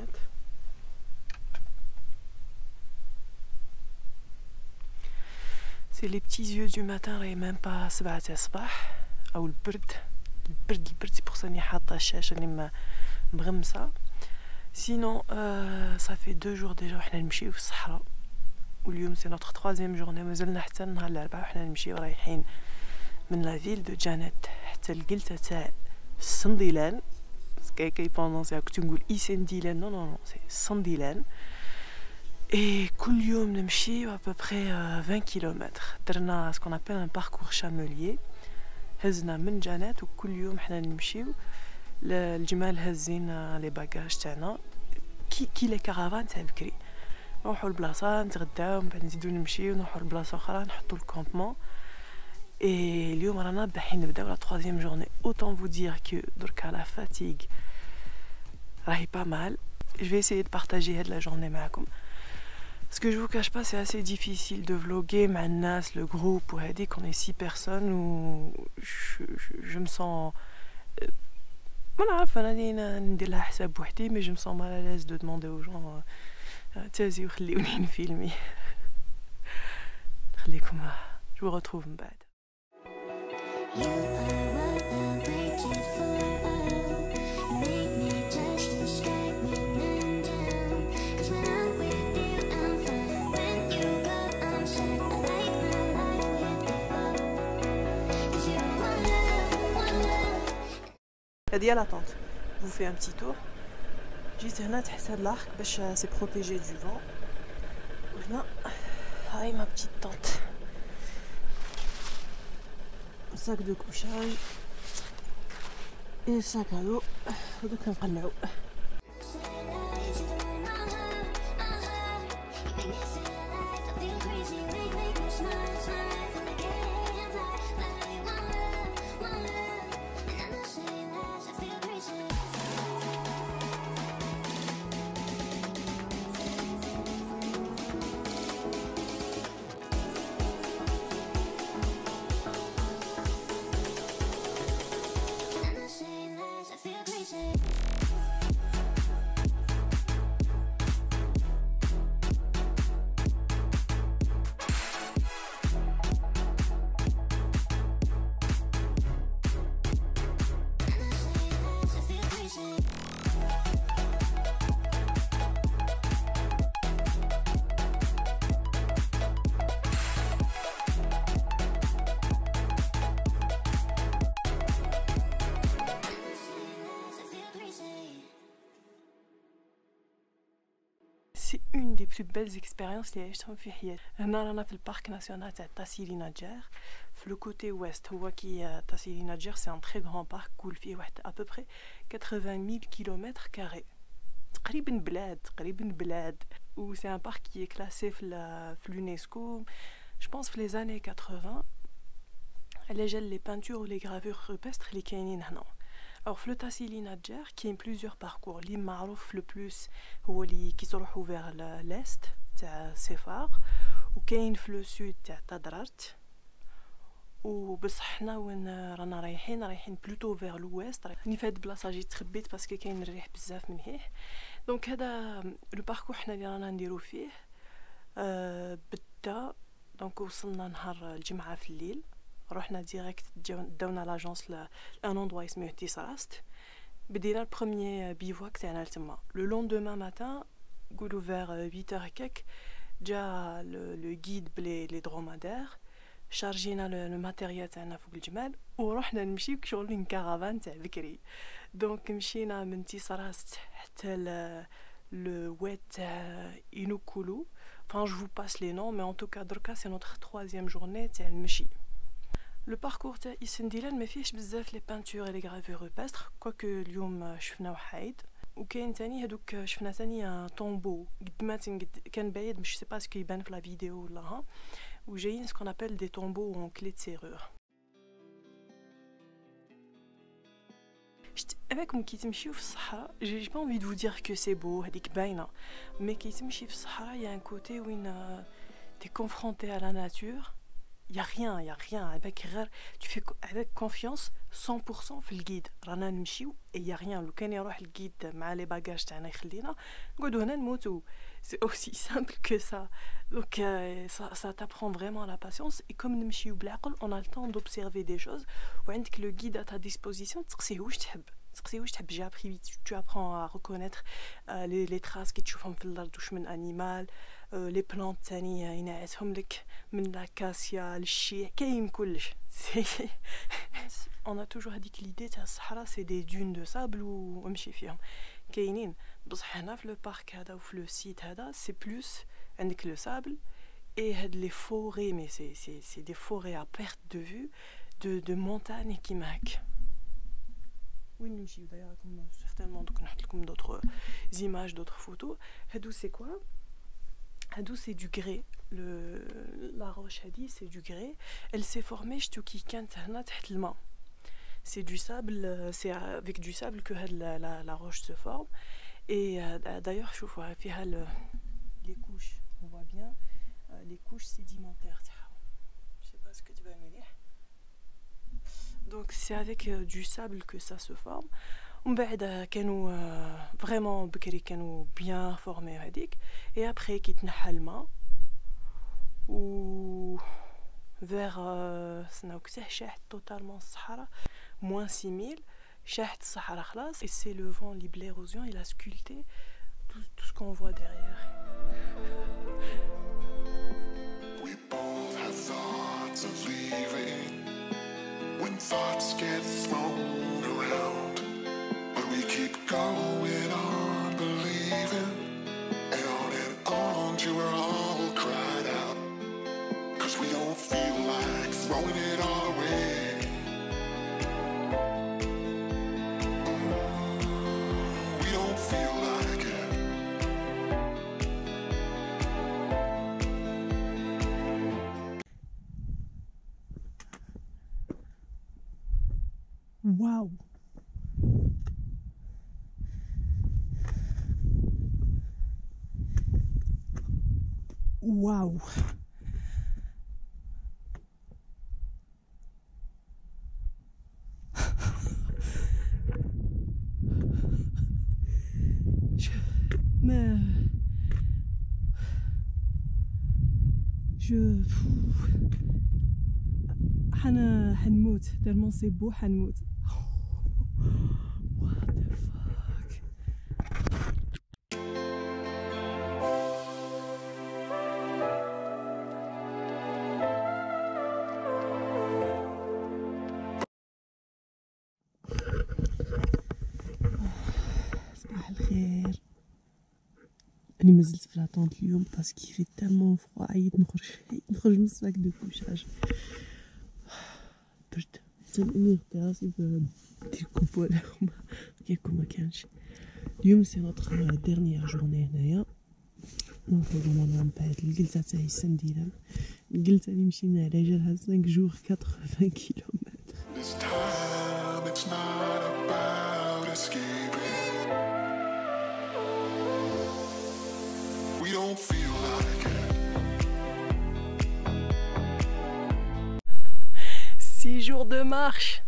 Janet. C'est les petits yeux du matin, et même pas 7 الصباح او البرد. C'est pour ça que حاطه الشاشه اللي مغمسه. Sinon, ça fait 2 jours déjà وحنا نمشيو في الصحراء. واليوم c'est notre 3e journée. مازلنا حتى نهار الاربعاء وحنا نمشيو رايحين من لا فيل دو جانيت حتى القلته تاع سنديلان. كي بونونسي كنت نقول إيسنديلان. نو سي سنديلان. Et كل يوم نمشي à peu près 20 km. درنا ce qu'on appelle un parcours chamelier. هزنا من جانات وكل يوم حنا نمشيو الجمال هزين لي باجاج تاعنا كي لي كارافان تاع بكري. نروحو لبلاصه نتغداو من بعد نزيدو نمشيو نروحو لبلاصه اخرى نحطو الكامبمون. Et اليوم رانا باحين نبداو لا 3e journée. Autant vous dire que دركا la fatigue راهي pas mal. Je vais essayer de partager هاد la journée معكم. Ce que je vous cache pas, c'est assez difficile de vlogger Manas, le groupe, ou dit qu'on est 6 personnes, où je me sens... Voilà, mais je me sens mal à l'aise de demander aux gens تازي وخليوني نفيلمي. خليكم je vous retrouve من بعد. هذه l'attente. Je vous fais un petit tour. جيت هنا تحت هاد l'arc باش c'est protégé du vent. وهنا هاي ma petite tente. Un sac de couchage et un sac à dos. ودوك نقلعو. C'est une des plus belles expériences اللي عشتهم في حياتي. هنا رانا في البارك ناسيونال تاع تاسيلي نجار في لو كوتي ويست. هو كي تاسيلي نجار سي ان تري غران بارك كول فيه واحد ابوبري 80,000 كيلومتر كاري. تقريبا بلاد. و سي ان بارك كي كلاسي في l'UNESCO je pense في les années 80 على جال لي بانتور و لي غرافور روبستر اللي كاينين هنا. Alors, في تاسيلي نجار كاين plusieurs parcours. اللي معروف le plus هو اللي كيتروحوا vers l'est تاع سفار وكاين في لو سود تاع تدرارت. وبصح حنا وين رانا رايحين بلوتو vers l'ouest. راني في هاد البلاصه جيت تخبيت باسكو كاين الريح بزاف من هيه. دونك هذا لو باركور حنا اللي رانا نديرو فيه بدا. دونك وصلنا نهار الجمعه في الليل. رحنا ديريكت داونا لاجونس لان اندوا اسمه تيسراست. بدينا البروميير بيفواك تاعنا لتما. لو لوندومان ماتان قولوا فيغ 8h هكاك جا لو غيد بلي لي درومادير. شارجينا لو ماتيريال تاعنا فوق الجمال ورحنا نمشيو كشغل كارافان تاع بكري. دونك مشينا من تيسراست حتى لو واد تاع إنوكولو. Enfin, je vous passe les noms, mais en tout cas, دركا c'est notre 3e journée تاع المشي. Le parcours تاع إيسنديلان ما فيهش بزاف لي بانتور لي غرافور روبستر كوكو اليوم شفنا وحايد. وكاين تاني هادوك شفنا تاني طومبو قد ما كان بعيد مش سي باسكو يبان في لا فيديو ولا ها. وجايين سكون ابل دي طومبو اون كلي دو سيرور. avec كي تمشيو في الصحراء j'ai pas envie de vous dire que c'est beau هذيك باينه. mais كي تمشي في الصحراء il y a un côté où t'es confronté à la nature il y a rien avec غير tu fais avec confiance 100% في الجيد رانا نمشيو et il y a rien لو كان يروح الجيد مع لي باجاج تاعنا يخلينا نقعدوا هنا نموتوا c'est aussi simple que ça donc ça t'apprend vraiment la patience et comme نمشيو بالعقل on a le temps d'observer des choses وعندك le guide à ta disposition تسقسيه واش تحب j'ai appris vite, tu apprends à reconnaître les traces que tu fais dans le animal, les plantes تاني ينعسهم لك من l'acacia, le chie, كاين كلش. On a toujours dit que l'idée تاع الصحراء c'est des dunes de sable ou نمشي فيهم. كاينين بصح هنا في le parc هذا وفي le site هذا c'est plus عندك le sable et les forêts mais c'est des forêts à perte de vue de montagnes qui marquent. Oui, d'ailleurs, certainement, donc on a d'autres images, d'autres photos. Hadou, c'est quoi? Hadou, c'est du grès. La roche Hadi, c'est du grès. Elle s'est formée, c'est du sable, c'est avec du sable que la roche se forme. Et d'ailleurs, je vois les couches, on voit bien les couches sédimentaires. Je sais pas ce que tu vas me dire. Donc c'est avec du sable que ça se forme. On بعد كانوا vraiment بكري كانوا bien formés هذيك et après كيتنحى الماء و vers سناوك شاحت totalement الصحراء moins 6000 شاحت الصحراء خلاص et c'est le vent l'érosion il a sculpté tout ce qu'on voit derrière. We both have thoughts of leaving. When thoughts get thrown around, but we keep going on believing, and on till we're all cried out, 'cause we don't feel like throwing it all away. We don't feel like it. Waouh! Waouh! حنموت tellement c'est beau حنموت. What the fuck? صباح الخير. أنا مازلت في لاطونط اليوم باسكو fait tellement froid عييت نخرج من الساك دو كوشاج. برد تنقني غطاسي بدير كوبو عليهم كيكون ما كانش. اليوم سي نوتر ديرنيير جورني هنايا دونك نورمالمون بعد الجلسة تاعي السنديدة الجلسة اللي مشينا على جالها 5 جور 80 كيلومتر. This time it's not about escaping. We don't feel like it. 6 jours de marche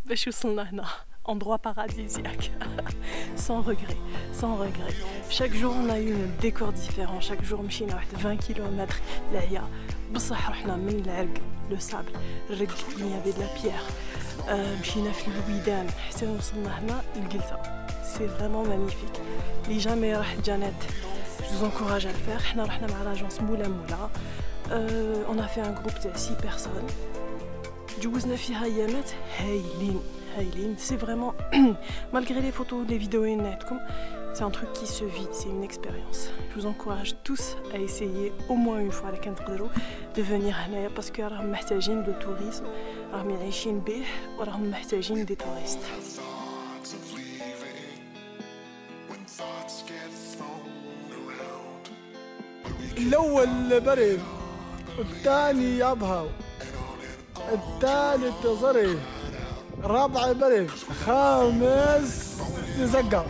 باش وصلنا هنا endroit paradisiaque sans regret chaque jour on a eu un décor différent chaque jour مشينا واحد 20 كيلومتر لهيا بصح رحنا من العرق لو سابل الرق il y avait de la pierre مشينا في الويدان حتى وصلنا هنا للجلسة c'est vraiment magnifique اللي جامي راح جانيت je vous encourage à le faire حنا رحنا مع لاجونس مولا on a fait un groupe de 6 personnes جوزنا فيها ايامات هايلين c'est vraiment malgré les photos les vidéos c'est un truc qui se vit c'est une expérience je vous encourage tous à essayer au moins une fois de venir هنايا باسكو راهم محتاجين دو tourisme راهم عايشين به وراهم محتاجين دي touristes. الأول برد الثاني يبهو الثالث ظريف الرابع برد خامس يزقر